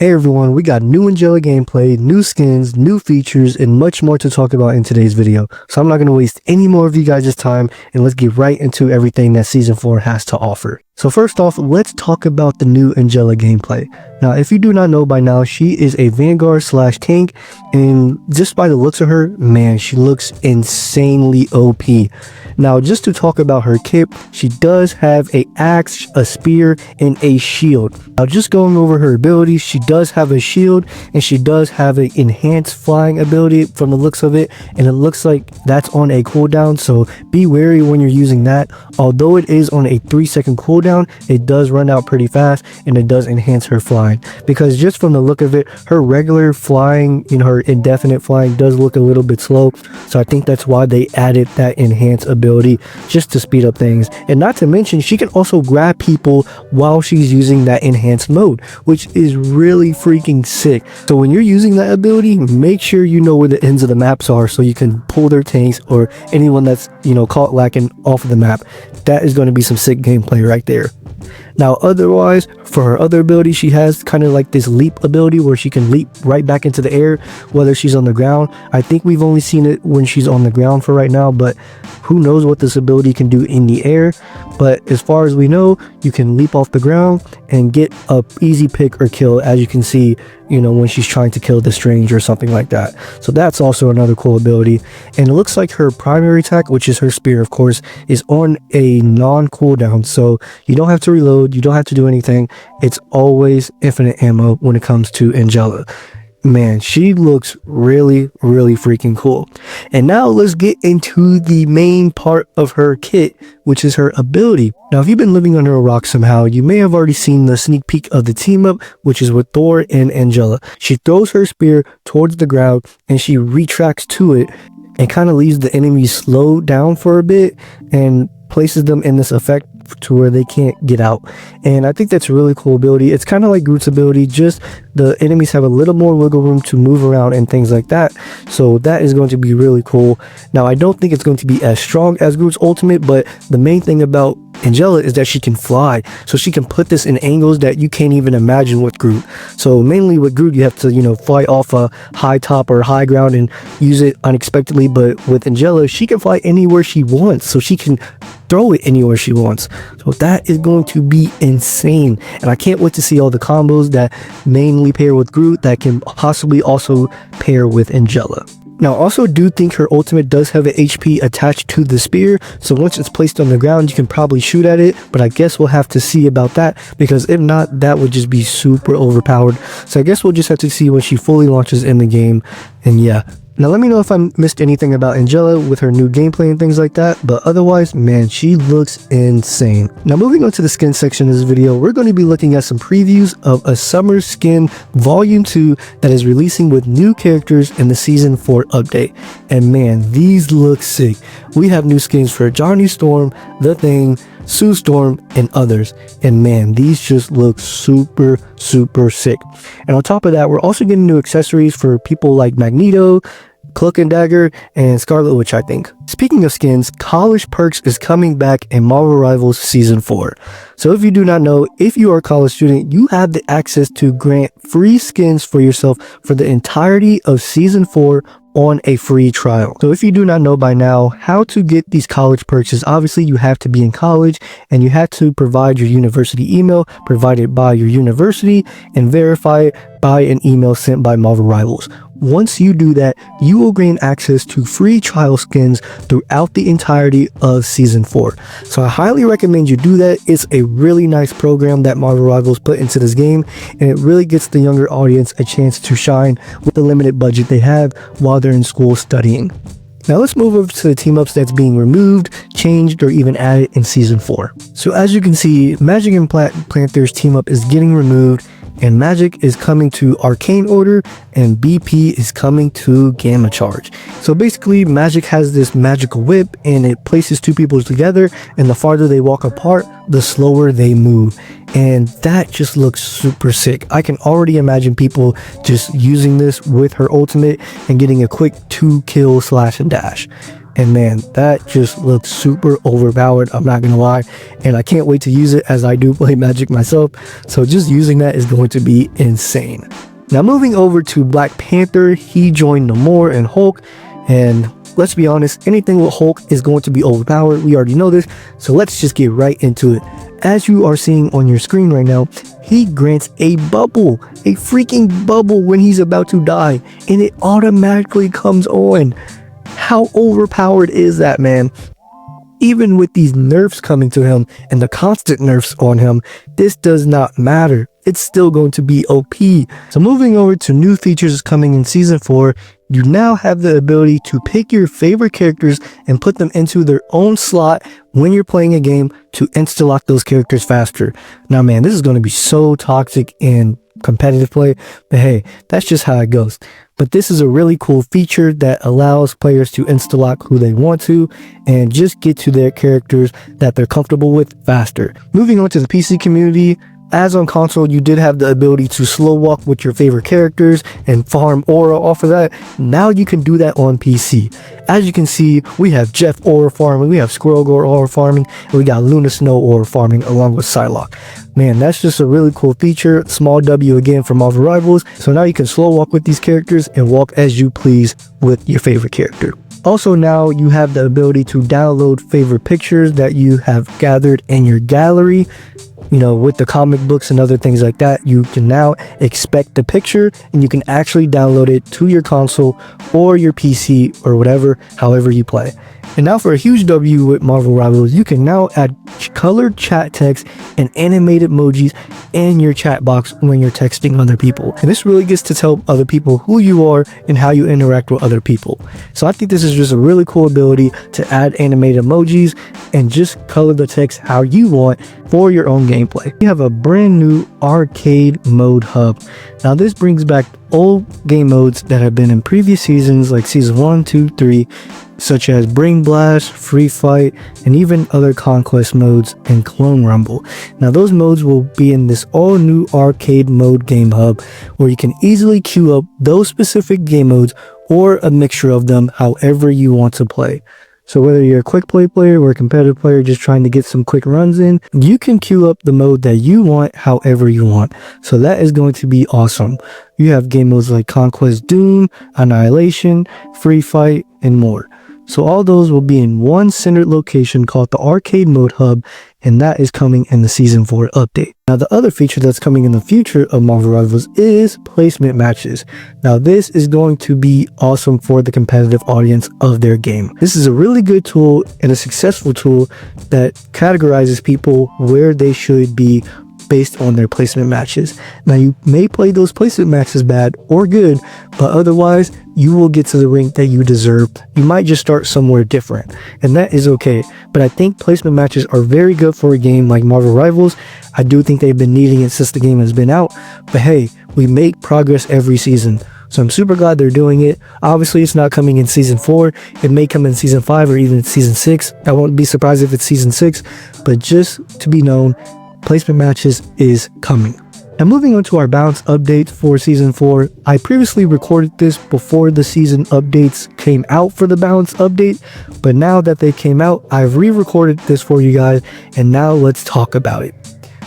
Hey everyone, we got new Angela gameplay, new skins, new features, and much more to talk about in today's video. So I'm not going to waste any more of you guys' time, and let's get right into everything that Season 4 has to offer. So first off, let's talk about the new Angela gameplay. Now, if you do not know by now, she is a Vanguard slash tank, and just by the looks of her, man, she looks insanely OP. Now, just to talk about her kit, she does have a axe, a spear, and a shield. Now, just going over her abilities, she does have a shield, and she does have an enhanced flying ability from the looks of it, and it looks like that's on a cooldown, so be wary when you're using that. Although it is on a 3-second cooldown, it does run out pretty fast, and it does enhance her flying, because just from the look of it, her regular flying, her indefinite flying does look a little bit slow. So I think that's why they added that enhanced ability, just to speed up things. And not to mention, she can also grab people while she's using that enhanced mode, which is really freaking sick. So when you're using that ability, make sure you know where the ends of the maps are so you can pull their tanks or anyone that's caught lacking off of the map. That is going to be some sick gameplay right there. Now, otherwise, for her other ability, she has kind of like this leap ability where she can leap right back into the air, whether she's on the ground. I think we've only seen it when she's on the ground for right now, but who knows what this ability can do in the air. But as far as we know, you can leap off the ground and get a easy pick or kill, as you can see, when she's trying to kill the strange or something like that. So that's also another cool ability. And it looks like her primary attack, which is her spear, of course, is on a non-cooldown. So you don't have to reload, you don't have to do anything. It's always infinite ammo when it comes to Angela. Man, she looks really freaking cool. And now let's get into the main part of her kit, which is her ability. Now, if you've been living under a rock somehow, you may have already seen the sneak peek of the team up, which is with Thor and Angela. She throws her spear towards the ground and she retracts to it and kind of leaves the enemies slowed down for a bit and places them in this effect to where they can't get out. And I think that's a really cool ability. It's kind of like Groot's ability, just the enemies have a little more wiggle room to move around and things like that. So that is going to be really cool. Now, I don't think it's going to be as strong as Groot's ultimate, but the main thing about Angela is that she can fly, so she can put this in angles that you can't even imagine with Groot. So mainly with Groot, you have to fly off a high top or high ground and use it unexpectedly, but with Angela, she can fly anywhere she wants, so she can throw it anywhere she wants. So that is going to be insane, and I can't wait to see all the combos that mainly pair with Groot that can possibly also pair with Angela. Now, I also do think her ultimate does have an HP attached to the spear, so once it's placed on the ground, you can probably shoot at it, but I guess we'll have to see about that, because if not, that would just be super overpowered. So I guess we'll just have to see when she fully launches in the game, and yeah. Now, let me know if I missed anything about Angela with her new gameplay and things like that, but otherwise, man, she looks insane. Now, moving on to the skin section of this video, we're going to be looking at some previews of a Summer Skin Volume 2 that is releasing with new characters in the Season 4 update. And man, these look sick. We have new skins for Johnny Storm, The Thing, Sue Storm, and others. And man, these just look super sick. And on top of that, we're also getting new accessories for people like Magneto, Cloak and Dagger, and Scarlet Witch, I think. Speaking of skins, College Perks is coming back in Marvel Rivals Season 4. So if you do not know, if you are a college student, you have the access to grant free skins for yourself for the entirety of Season 4 on a free trial. So if you do not know by now how to get these college perks, is obviously you have to be in college and you have to provide your university email provided by your university and verify it by an email sent by Marvel Rivals. Once you do that, you will gain access to free trial skins throughout the entirety of Season 4. So I highly recommend you do that. It's a really nice program that Marvel Rivals put into this game, and it really gets the younger audience a chance to shine with the limited budget they have while they're in school studying. Now let's move over to the team ups that's being removed, changed, or even added in Season 4. So as you can see, Magik and Panther's team up is getting removed, and Magik is coming to Arcane Order, and BP is coming to Gamma Charge. So basically, Magik has this magical whip, and it places two people together, and the farther they walk apart, the slower they move. And that just looks super sick. I can already imagine people just using this with her ultimate and getting a quick 2-kill slash and dash. And man, that just looks super overpowered, I'm not gonna lie. And I can't wait to use it, as I do play Magic myself. So just using that is going to be insane. Now moving over to Black Panther, he joined Namor and Hulk. And let's be honest, anything with Hulk is going to be overpowered. We already know this. So let's just get right into it. As you are seeing on your screen right now, he grants a bubble, a freaking bubble when he's about to die. And it automatically comes on. How overpowered is that, man? Even with these nerfs coming to him and the constant nerfs on him, this does not matter. It's still going to be OP. So moving over to new features coming in Season 4, you now have the ability to pick your favorite characters and put them into their own slot when you're playing a game to insta-lock those characters faster. Now, man, this is going to be so toxic in competitive play, but hey, that's just how it goes. But this is a really cool feature that allows players to insta-lock who they want to and just get to their characters that they're comfortable with faster. Moving on to the PC community, as on console, you did have the ability to slow walk with your favorite characters and farm aura off of that. Now you can do that on PC. As you can see, we have Jeff aura farming, we have Squirrel Gore aura farming, and we got Luna Snow aura farming along with Psylocke. Man, that's just a really cool feature. Small W again for Marvel Rivals. So now you can slow walk with these characters and walk as you please with your favorite character. Also, now you have the ability to download favorite pictures that you have gathered in your gallery. You know, with the comic books and other things like that, you can now expect the picture and you can actually download it to your console or your PC or whatever, however you play. And now for a huge W with Marvel Rivals, you can now add colored chat text and animated emojis in your chat box when you're texting other people. And this really gets to tell other people who you are and how you interact with other people. So I think this is just a really cool ability to add animated emojis and just color the text how you want for your own gameplay. We have a brand new arcade mode hub. Now this brings back old game modes that have been in previous seasons like season 1, 2, 3, such as Brain Blast, Free Fight, and even other conquest modes and Clone Rumble. Now those modes will be in this all new arcade mode game hub where you can easily queue up those specific game modes or a mixture of them however you want to play. So whether you're a quick play player or a competitive player just trying to get some quick runs in, you can queue up the mode that you want however you want. So that is going to be awesome. You have game modes like Conquest Doom, Annihilation, Free Fight, and more. So all those will be in one centered location called the Arcade Mode Hub, and that is coming in the Season 4 update. Now the other feature that's coming in the future of Marvel Rivals is placement matches. Now this is going to be awesome for the competitive audience of their game. This is a really good tool and a successful tool that categorizes people where they should be based on their placement matches. Now you may play those placement matches bad or good, but otherwise you will get to the rank that you deserve. You might just start somewhere different, and that is okay. But I think placement matches are very good for a game like Marvel Rivals. I do think they've been needing it since the game has been out, but hey, we make progress every season. So I'm super glad they're doing it. Obviously, it's not coming in Season 4. It may come in Season 5 or even Season 6. I won't be surprised if it's Season 6, but just to be known, placement matches is coming. Now moving on to our balance updates for Season 4. I previously recorded this before the season updates came out for the balance update, but now that they came out, I've re-recorded this for you guys, and now let's talk about it.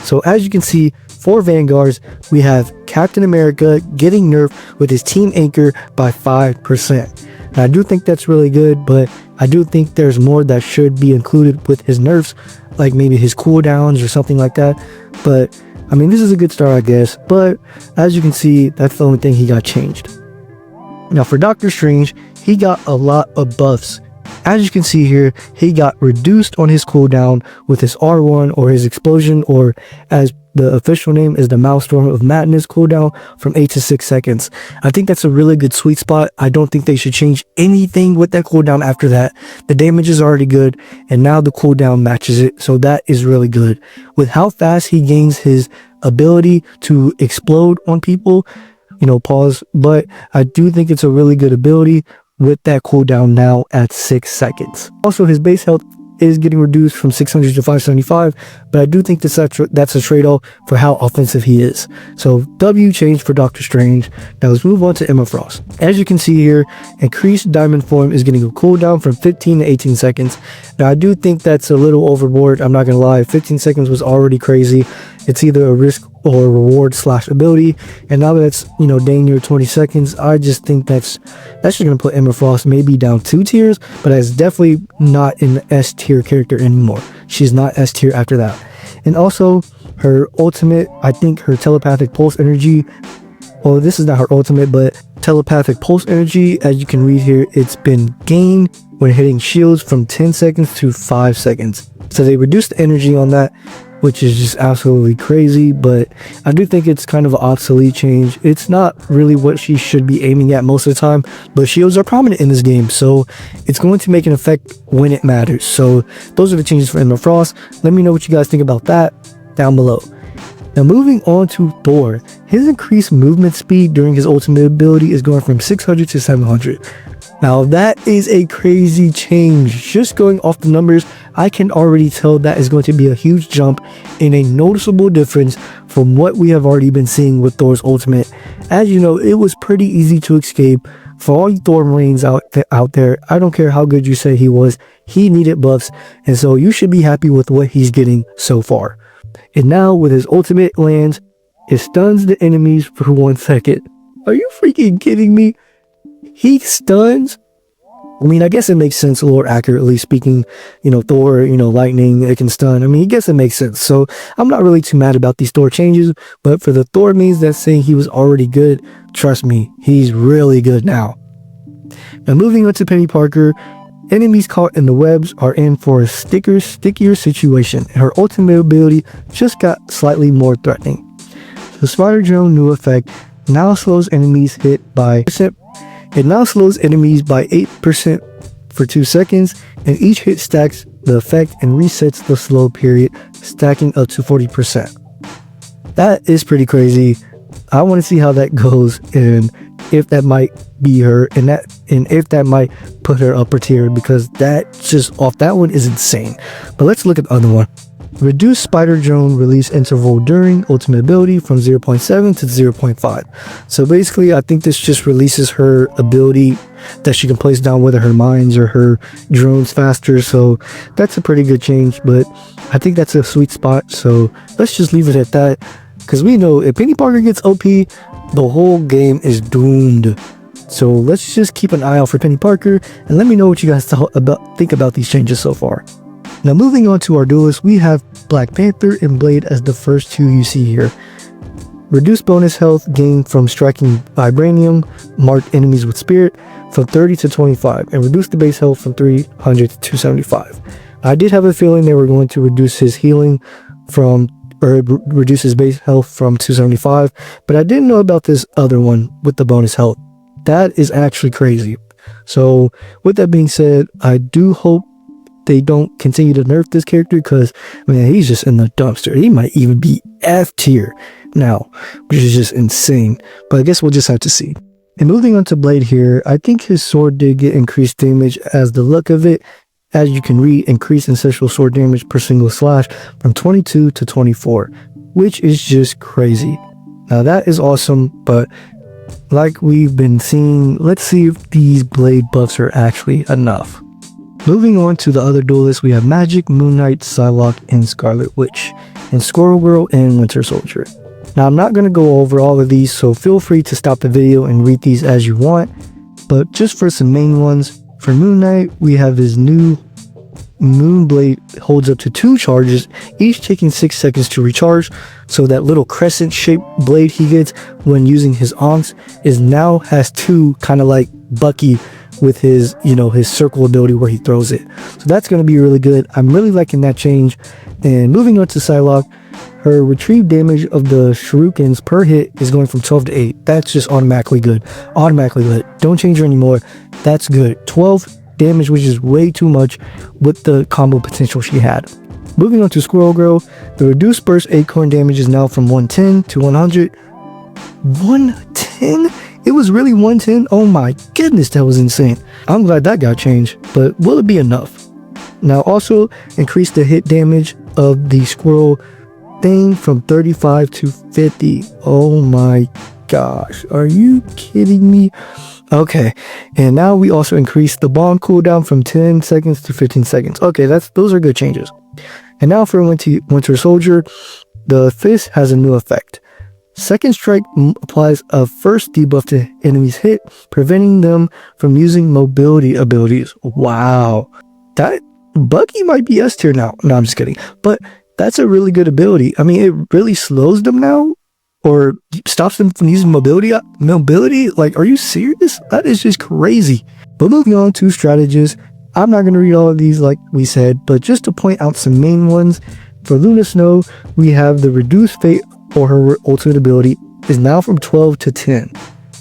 So as you can see, for Vanguards, we have Captain America getting nerfed with his team anchor by 5%. And I do think that's really good, but I do think there's more that should be included with his nerfs, like maybe his cooldowns or something like that. But I mean, this is a good start, I guess. But as you can see, that's the only thing he got changed. Now for Doctor Strange, he got a lot of buffs. As you can see here, he got reduced on his cooldown with his R1 or his explosion, or as the official name is the Maelstrom of Madness cooldown, from 8 to 6 seconds. I think that's a really good sweet spot. I don't think they should change anything with that cooldown after that. The damage is already good, and now the cooldown matches it, so that is really good. With how fast he gains his ability to explode on people, pause, but I do think it's a really good ability with that cooldown now at 6 seconds. Also, his base health is getting reduced from 600 to 575, but I do think that's a trade-off for how offensive he is. So W changed for Doctor Strange. Now let's move on to Emma Frost. As you can see here, increased diamond form is getting a cooldown from 15 to 18 seconds. Now I do think that's a little overboard. I'm not gonna lie, 15 seconds was already crazy. It's either a risk or a reward / ability, and now that it's, you know, dang near 20 seconds, I just think that's just gonna put Emma Frost maybe down 2 tiers, but it's definitely not an S tier character anymore. She's not S tier after that. And also her ultimate, I think her telepathic pulse energy, well, this is not her ultimate, but telepathic pulse energy, as you can read here, it's been gained when hitting shields from 10 seconds to 5 seconds. So they reduced the energy on that, which is just absolutely crazy, but I do think it's kind of an obsolete change. It's not really what she should be aiming at most of the time, but shields are prominent in this game, so it's going to make an effect when it matters. So those are the changes for Emma Frost. Let me know what you guys think about that down below. Now moving on to Thor, his increased movement speed during his ultimate ability is going from 600 to 700. Now that is a crazy change. Just going off the numbers, I can already tell that is going to be a huge jump and a noticeable difference from what we have already been seeing with Thor's ultimate. As you know, it was pretty easy to escape. For all you Thor Marines out there, I don't care how good you say he was, he needed buffs, and so you should be happy with what he's getting so far. And now with his ultimate lands, it stuns the enemies for 1 second. Are you freaking kidding me? He stuns? I mean, I guess it makes sense, lore accurately speaking. You know, Thor, you know, lightning, it can stun. I mean, I guess it makes sense. So I'm not really too mad about these Thor changes, but for the Thor means that's saying he was already good, trust me, he's really good now. Now moving on to Penny Parker, enemies caught in the webs are in for a stickier situation. Her ultimate ability just got slightly more threatening. The Spider Drone new effect now slows enemies hit by 8%. It now slows enemies by 8% for 2 seconds, and each hit stacks the effect and resets the slow period, stacking up to 40%. That is pretty crazy. I want to see how that goes, and if that might be her, and if that might put her upper tier, because that just off that one is insane. But let's look at the other one. Reduce Spider Drone release interval during ultimate ability from 0.7 to 0.5. So basically, I think this just releases her ability that she can place down whether her mines or her drones faster. So that's a pretty good change, but I think that's a sweet spot. So let's just leave it at that, because we know if Penny Parker gets OP, the whole game is doomed. So let's just keep an eye out for Penny Parker, and let me know what you guys think about these changes so far. Now moving on to our duelists, we have Black Panther and Blade as the first two you see here. Reduced bonus health gained from striking Vibranium marked enemies with Spirit from 30 to 25, and reduced the base health from 300 to 275. I did have a feeling they were going to reduce his healing reduce his base health from 275, but I didn't know about this other one with the bonus health. That is actually crazy. So with that being said, I do hope they don't continue to nerf this character, because man, he's just in the dumpster. He might even be F tier now, which is just insane, but I guess we'll just have to see. And moving on to Blade here, I think his sword did get increased damage, as the look of it, as you can read, increased ancestral sword damage per single slash from 22 to 24, which is just crazy. Now that is awesome, but like we've been seeing, let's see if these Blade buffs are actually enough. Moving on to the other duelists, we have Magik, Moon Knight, Psylocke, and Scarlet Witch, and Squirrel Girl and Winter Soldier. Now I'm not going to go over all of these, so feel free to stop the video and read these as you want, but just for some main ones, for Moon Knight, we have his new Moon Blade holds up to 2 charges, each taking 6 seconds to recharge, so that little crescent shaped blade he gets when using his Onks now has 2, kind of like Bucky with his, you know, his circle ability where he throws it. So that's going to be really good. I'm really liking that change. And moving on to Psylocke, her retrieve damage of the shurikens per hit is going from 12 to 8. That's just automatically good. Automatically good. Don't change her anymore. That's good. 12 damage, which is way too much with the combo potential she had. Moving on to Squirrel Girl, the reduced burst acorn damage is now from 110 to 100. 110? It was really 110? Oh my goodness, that was insane. I'm glad that got changed, but will it be enough? Now also increase the hit damage of the squirrel thing from 35 to 50. Oh my gosh, are you kidding me? Okay, and now we also increase the bomb cooldown from 10 seconds to 15 seconds. Okay, those are good changes. And now for Winter Soldier, the fist has a new effect. Second Strike applies a first debuff to enemies hit, preventing them from using mobility abilities. Wow, that Bucky might be S tier now. No, I'm just kidding. But that's a really good ability. I mean, it really slows them now, or stops them from using mobility. Like, are you serious? That is just crazy. But moving on to strategies, I'm not going to read all of these like we said, but just to point out some main ones. For Luna Snow, we have the reduced fate, or her ultimate ability is now from 12 to 10.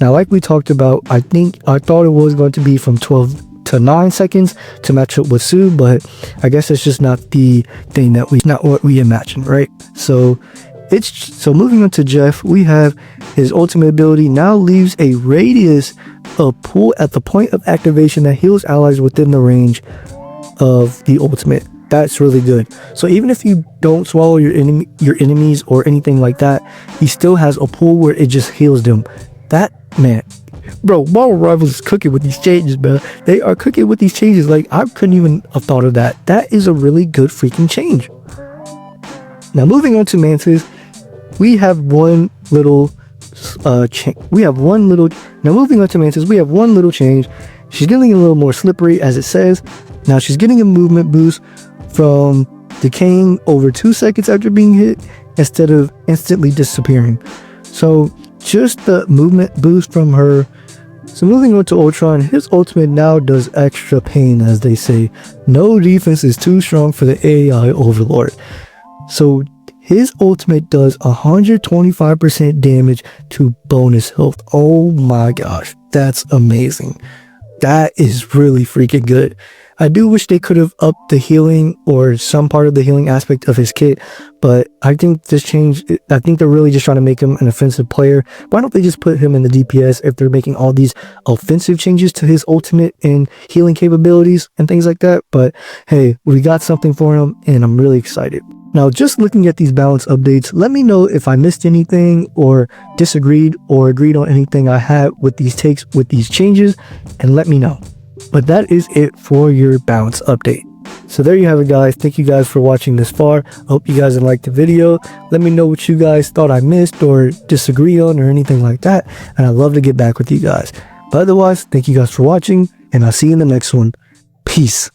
Now, like we talked about, I thought it was going to be from 12 to 9 seconds to match up with Sue, but I guess it's just not the thing not what we imagined, right? So moving on to Jeff, we have his ultimate ability now leaves a radius of pool at the point of activation that heals allies within the range of the ultimate. That's really good. So even if you don't swallow your enemies or anything like that, he still has a pool where it just heals them. That, man, bro, Marvel Rivals is cooking with these changes, bro. They are cooking with these changes. Like, I couldn't even have thought of that. That is a really good freaking change. Now moving on to Mantis, we have one little change. Now moving on to Mantis, we have one little change. She's getting a little more slippery, as it says. Now she's getting a movement boost from decaying over 2 seconds after being hit instead of instantly disappearing. So just the movement boost from her. So moving on to Ultron, his ultimate now does extra pain, as they say. No defense is too strong for the AI Overlord. So his ultimate does 125% damage to bonus health. Oh my gosh, that's amazing. That is really freaking good. I do wish they could have upped the healing or some part of the healing aspect of his kit, but I think this change, I think they're really just trying to make him an offensive player. Why don't they just put him in the DPS if they're making all these offensive changes to his ultimate and healing capabilities and things like that? But hey, we got something for him and I'm really excited. Now, just looking at these balance updates, let me know if I missed anything or disagreed or agreed on anything I had with these takes, with these changes, and let me know. But that is it for your balance update. So there you have it, guys. Thank you guys for watching this far. I hope you guys liked the video. Let me know what you guys thought I missed or disagreed on or anything like that. And I'd love to get back with you guys. But otherwise, thank you guys for watching, and I'll see you in the next one. Peace.